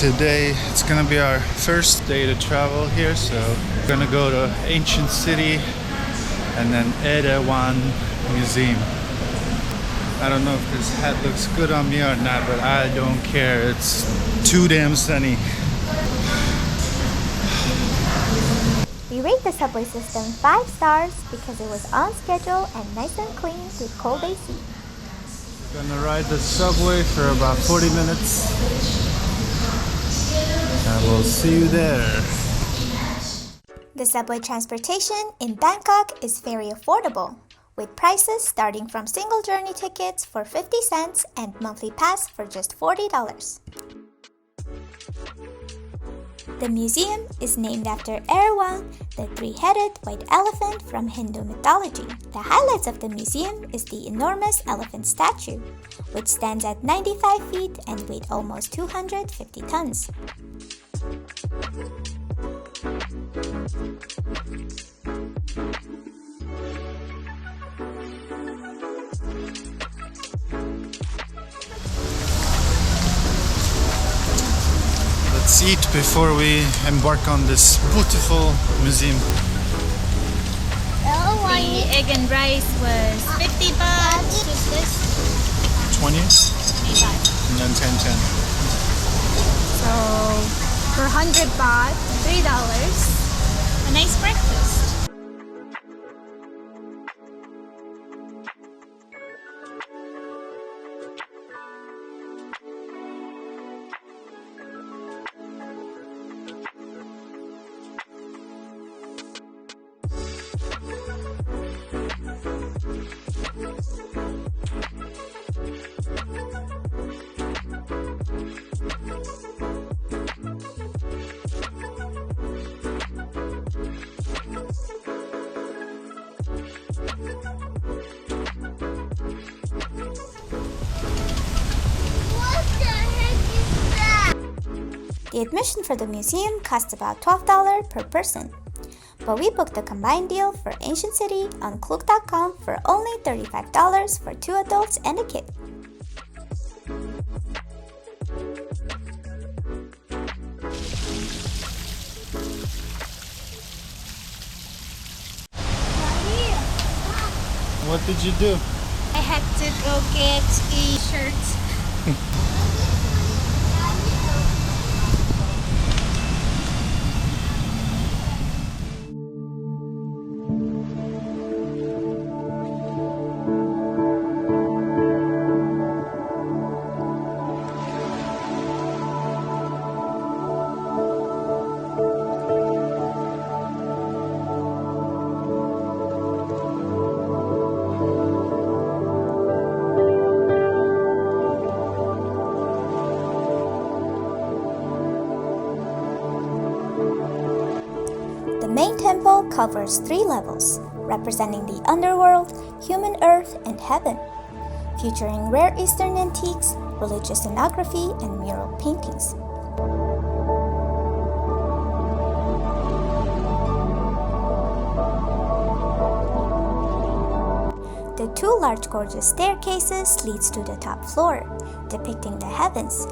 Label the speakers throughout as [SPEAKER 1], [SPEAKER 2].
[SPEAKER 1] Today it's gonna be our first day to travel here, so we're gonna go to ancient city and then Erawan Museum. I don't know if this hat looks good on me or not, but I don't care. It's too damn sunny.
[SPEAKER 2] We rate the subway system 5 stars because it was on schedule and nice and clean with cold AC.
[SPEAKER 1] Gonna ride the subway for about 40 minutes. And we'll see you there.
[SPEAKER 2] The subway transportation in Bangkok is very affordable, with prices starting from single journey tickets for 50 cents and monthly pass for just $40. The museum is named after Erawan, the three-headed white elephant from Hindu mythology. The highlights of the museum is the enormous elephant statue, which stands at 95 feet and weighs almost 250 tons.
[SPEAKER 1] Let's eat before we embark on this beautiful museum.
[SPEAKER 3] The egg and rice was 50 baht. Just this?
[SPEAKER 1] 20?
[SPEAKER 3] 25.
[SPEAKER 1] And then 10.
[SPEAKER 3] So for 100 baht, $3. A nice breakfast.
[SPEAKER 2] The admission for the museum costs about $12 per person, but we booked a combined deal for Ancient City on Klook.com for only $35 for 2 adults and a kid.
[SPEAKER 1] What did you do?
[SPEAKER 3] I had to go get a shirt.
[SPEAKER 2] The main temple covers 3 levels, representing the underworld, human earth, and heaven, featuring rare Eastern antiques, religious scenography, and mural paintings. The 2 large gorgeous staircases leads to the top floor, depicting the heavens,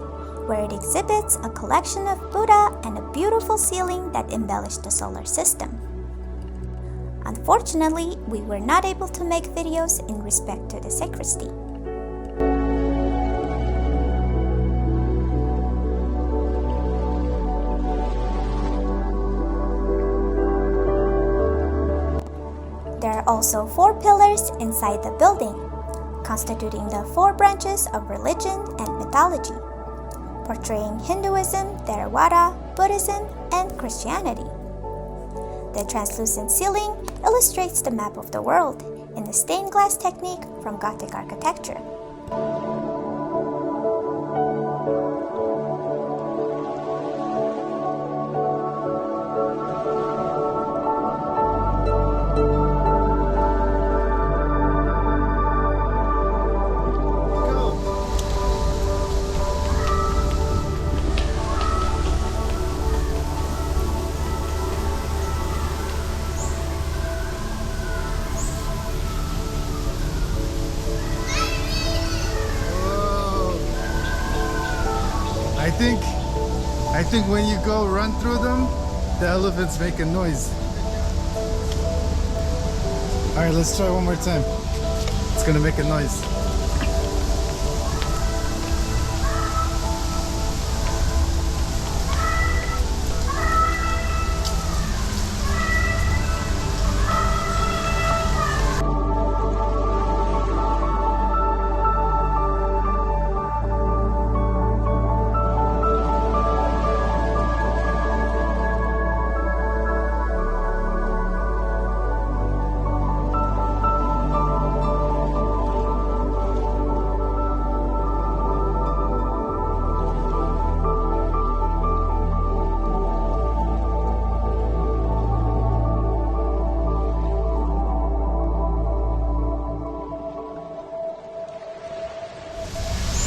[SPEAKER 2] where it exhibits a collection of Buddha and a beautiful ceiling that embellished the solar system. Unfortunately, we were not able to make videos in respect to the sacristy. There are also 4 pillars inside the building, constituting the 4 branches of religion and mythology, portraying Hinduism, Theravada, Buddhism, and Christianity. The translucent ceiling illustrates the map of the world in the stained glass technique from Gothic architecture.
[SPEAKER 1] I think I think when you go run through them, the elephants make a noise. Alright, let's try one more time. It's gonna make a noise.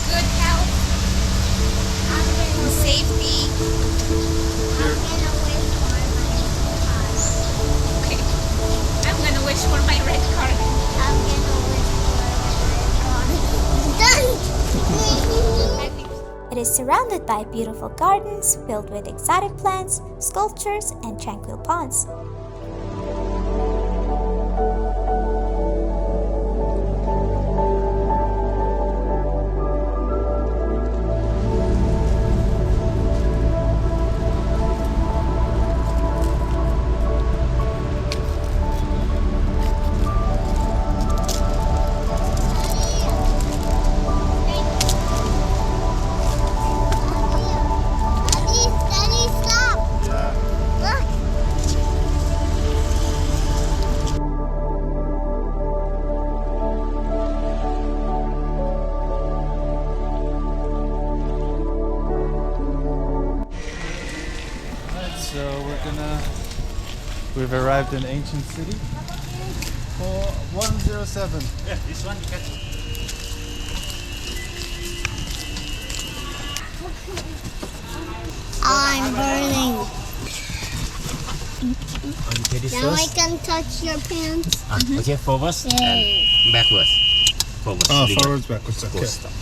[SPEAKER 3] Good health. Safety. Okay. I'm gonna wish for my red card.
[SPEAKER 2] It is surrounded by beautiful gardens filled with exotic plants, sculptures, and tranquil ponds.
[SPEAKER 1] We've arrived in ancient city. For 107.
[SPEAKER 4] Yeah, this one you can.
[SPEAKER 3] I'm burning.
[SPEAKER 4] Okay, this
[SPEAKER 3] Now I
[SPEAKER 4] first.
[SPEAKER 3] can touch your pants.
[SPEAKER 4] Okay, forwards and backwards. Forwards.
[SPEAKER 1] Oh,
[SPEAKER 4] bigger.
[SPEAKER 1] forwards, backwards. Okay.
[SPEAKER 4] Stop.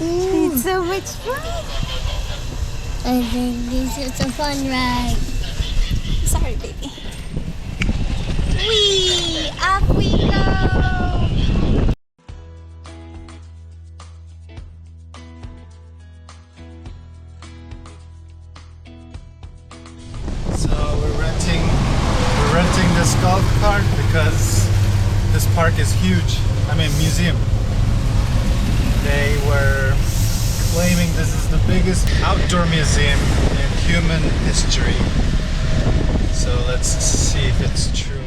[SPEAKER 3] It's so much fun. I think this is a fun ride.
[SPEAKER 2] Sorry, baby.
[SPEAKER 3] Whee! Up we go!
[SPEAKER 1] So we're renting this golf cart because this park is huge. I mean museum. They were claiming this is the biggest outdoor museum in human history. So let's see if it's true.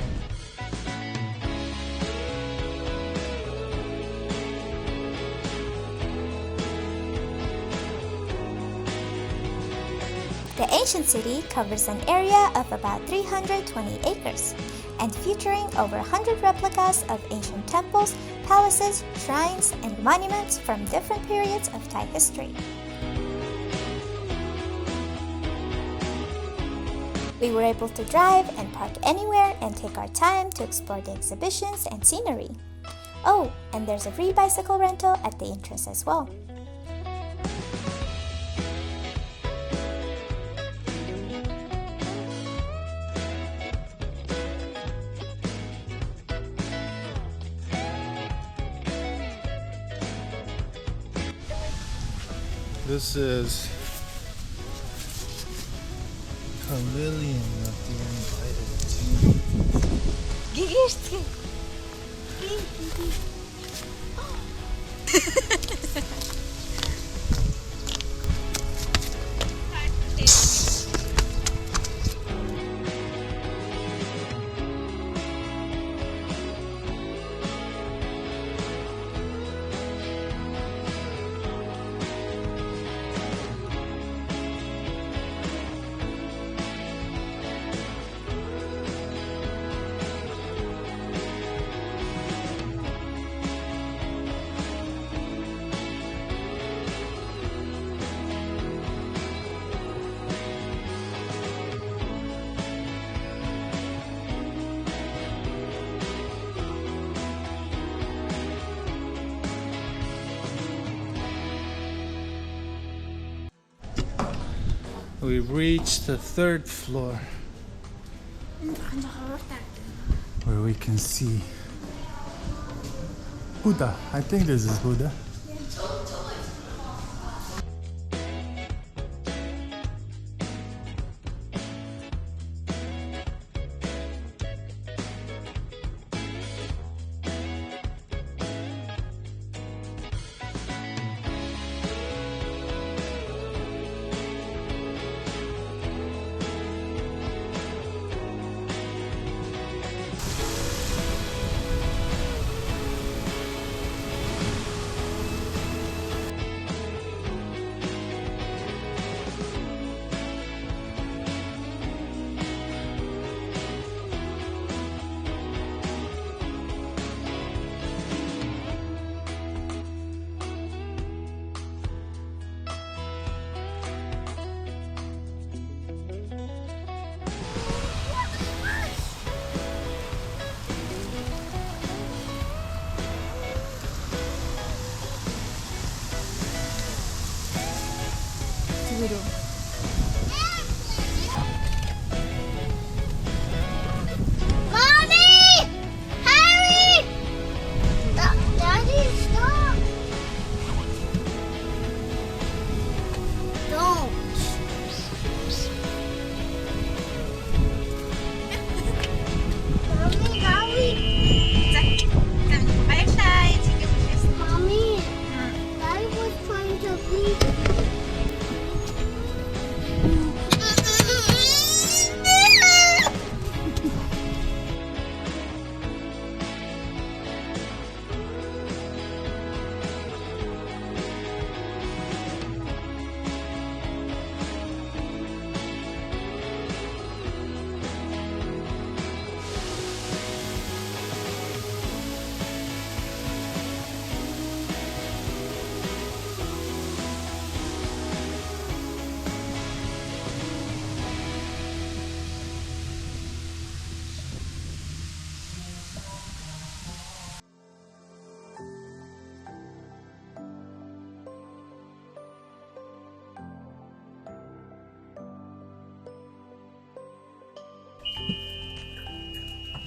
[SPEAKER 2] The ancient city covers an area of about 320 acres and featuring over 100 replicas of ancient temples, palaces, shrines, and monuments from different periods of Thai history. We were able to drive and park anywhere and take our time to explore the exhibitions and scenery. Oh, and there's a free bicycle rental at the entrance as well.
[SPEAKER 1] This is Pavilion of the Uninvited. We reached the 3rd floor where we can see Buddha. I think this is Buddha.
[SPEAKER 3] Mommy! Harry! Daddy, stop! Don't. Mommy, Harry! Mommy, Daddy was trying to please you.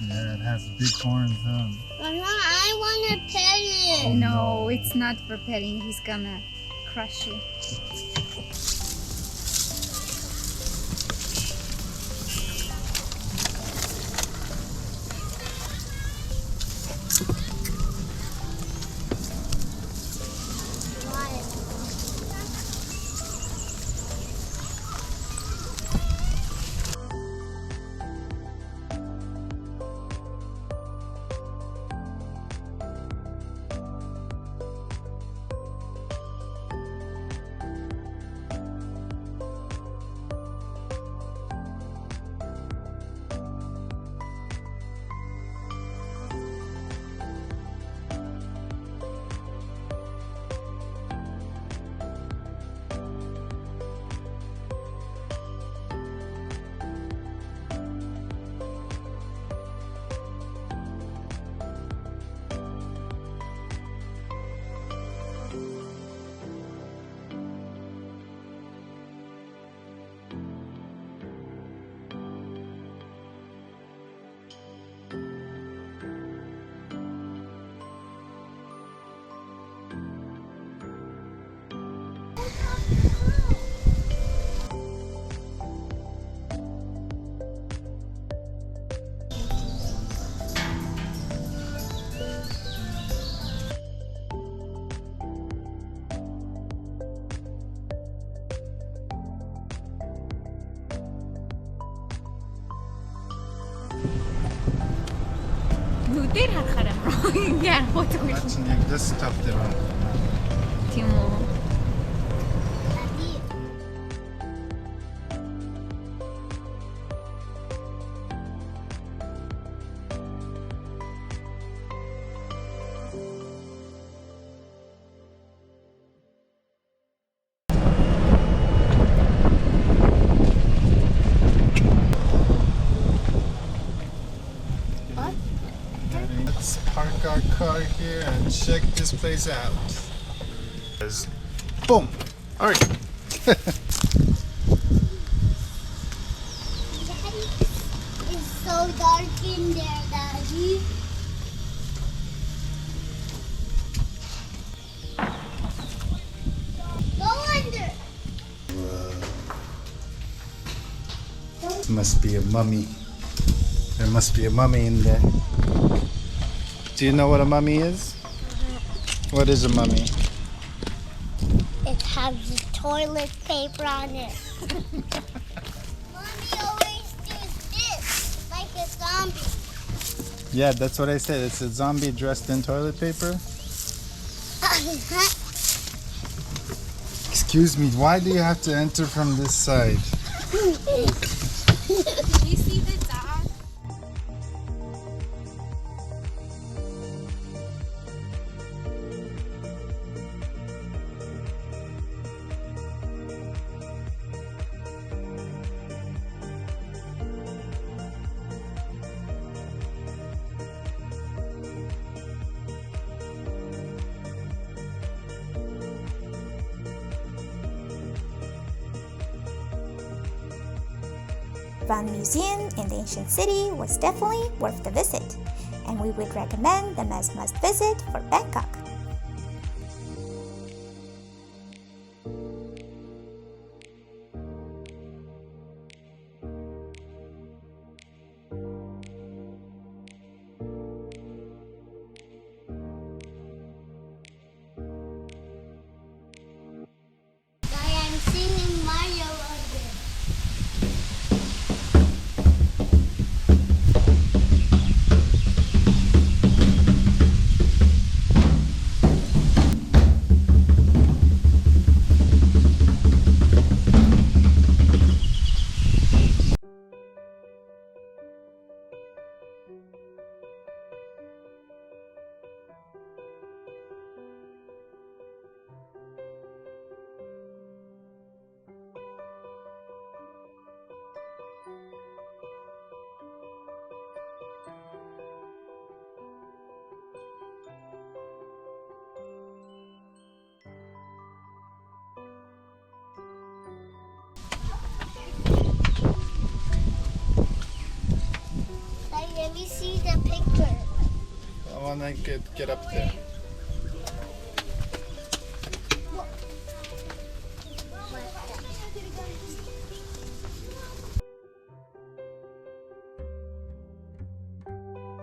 [SPEAKER 1] Yeah, it has big horns, huh?
[SPEAKER 3] Mama, I want to pet it.
[SPEAKER 5] No, it's not for petting. He's gonna crush you.
[SPEAKER 1] Imagine you just stuffed it on.
[SPEAKER 5] Timo.
[SPEAKER 1] Let's park our car here and check this place out. Boom! Alright.
[SPEAKER 3] so dark in there, Daddy. Go under.
[SPEAKER 1] Must be a mummy. There must be a mummy in there. Do you know what a mummy is? What is a mummy?
[SPEAKER 3] It has toilet paper on it. Mommy always does this, like a zombie.
[SPEAKER 1] Yeah, that's what I said. It's a zombie dressed in toilet paper. Excuse me, why do you have to enter from this side?
[SPEAKER 5] Can you see the dog?
[SPEAKER 2] Erawan Museum in the ancient city was definitely worth the visit, and we would recommend them as must visit for Bangkok.
[SPEAKER 3] I am singing Mario again. Let me see the picture.
[SPEAKER 1] I want to get up there.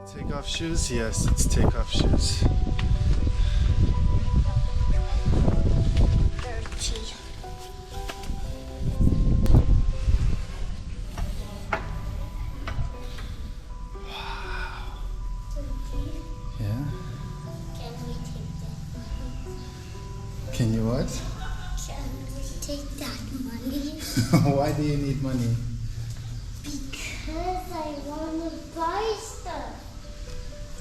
[SPEAKER 1] Take off shoes? Yes, let's take off shoes. Yeah?
[SPEAKER 3] Can we take that?
[SPEAKER 1] Can you what?
[SPEAKER 3] Can we take that money?
[SPEAKER 1] Why do you need money?
[SPEAKER 3] Because I want to buy stuff.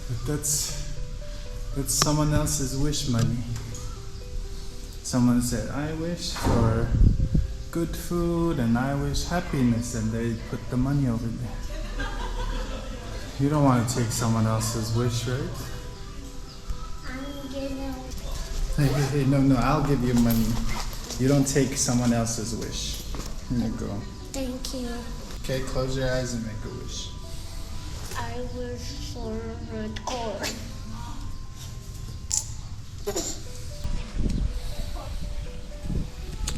[SPEAKER 1] But that's someone else's wish money. Someone said, I wish for good food and I wish happiness, and they put the money over there. You don't want to take someone else's wish, right?
[SPEAKER 3] I'm gonna.
[SPEAKER 1] Hey, no, I'll give you money. You don't take someone else's wish. Here you go.
[SPEAKER 3] Thank you.
[SPEAKER 1] Okay, close your eyes and make a wish.
[SPEAKER 3] I wish for a red car.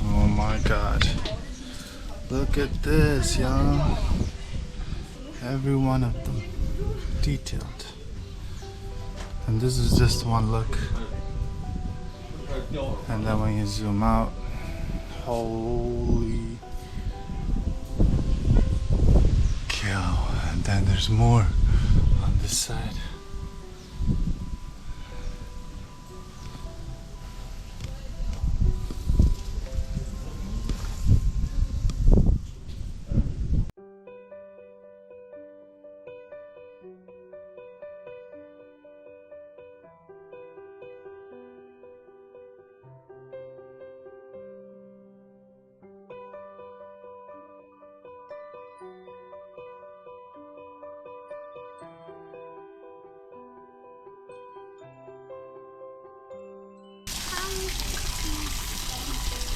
[SPEAKER 1] Oh my god. Look at this, y'all. Every one of them. Detailed. And this is just one look. And then when you zoom out, holy cow. And then there's more on this side.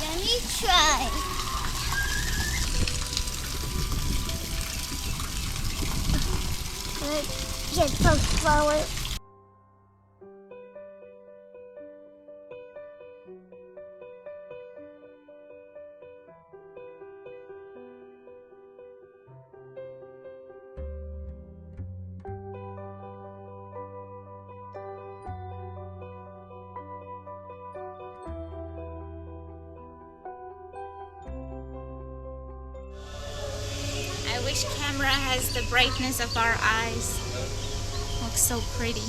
[SPEAKER 3] Let me try. Let's get some flour.
[SPEAKER 5] I wish camera has the brightness of our eyes. Looks so pretty.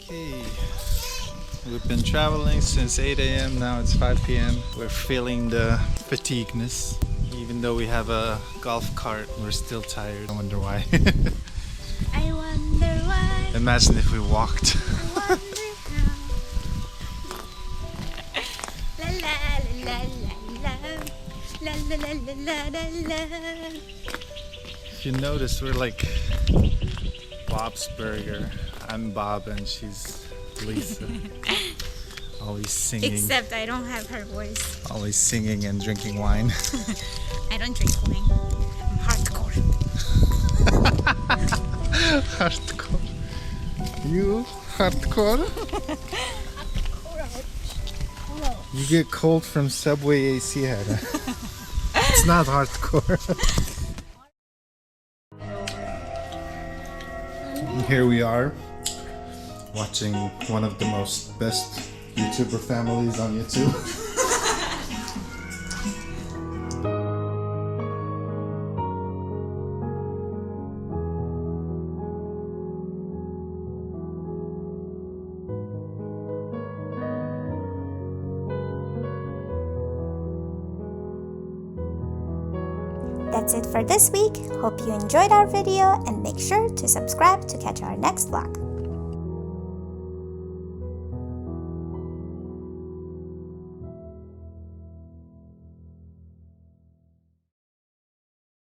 [SPEAKER 1] Okay, we've been traveling since 8 a.m. Now it's 5 p.m. We're feeling the fatigueness. Even though we have a golf cart, we're still tired. I wonder why.
[SPEAKER 5] I wonder why.
[SPEAKER 1] Imagine if we walked.
[SPEAKER 5] I wonder how. La la la la la la la la la la la.
[SPEAKER 1] If you notice, we're like Bob's Burger. I'm Bob and she's Lisa. Always singing.
[SPEAKER 5] Except I don't have her voice.
[SPEAKER 1] Always singing and drinking wine.
[SPEAKER 5] I don't drink wine. I'm hardcore.
[SPEAKER 1] Hardcore. You hardcore? You get cold from Subway AC head. It's not hardcore. Here we are, watching one of the most best YouTuber families on YouTube.
[SPEAKER 2] That's it for this week. Hope you enjoyed our video and make sure to subscribe to catch our next vlog.